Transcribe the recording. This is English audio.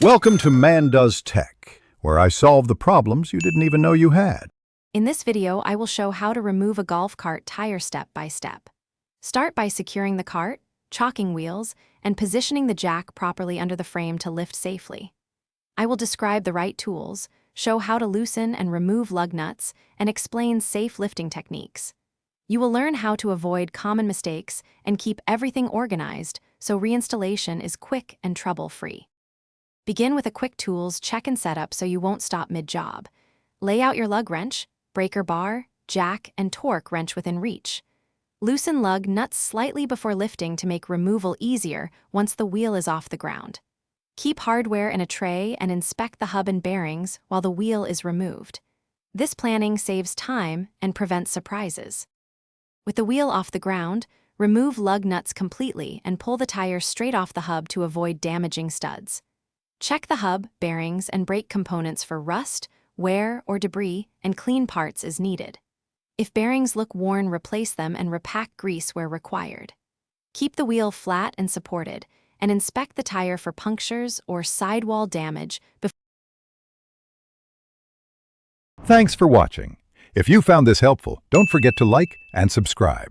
Welcome to Man Does Tech, where I solve the problems you didn't even know you had. In this video, I will show how to remove a golf cart tire step by step. Start by securing the cart, chalking wheels, and positioning the jack properly under the frame to lift safely. I will describe the right tools, show how to loosen and remove lug nuts, and explain safe lifting techniques. You will learn how to avoid common mistakes and keep everything organized so reinstallation is quick and trouble-free. Begin with a quick tools check and setup so you won't stop mid-job. Lay out your lug wrench, breaker bar, jack, and torque wrench within reach. Loosen lug nuts slightly before lifting to make removal easier once the wheel is off the ground. Keep hardware in a tray and inspect the hub and bearings while the wheel is removed. This planning saves time and prevents surprises. With the wheel off the ground, remove lug nuts completely and pull the tire straight off the hub to avoid damaging studs. Check the hub, bearings, and brake components for rust, wear, or debris, and clean parts as needed. If bearings look worn, replace them and repack grease where required. Keep the wheel flat and supported, and inspect the tire for punctures or sidewall damage before. Thanks for watching. If you found this helpful, don't forget to like and subscribe.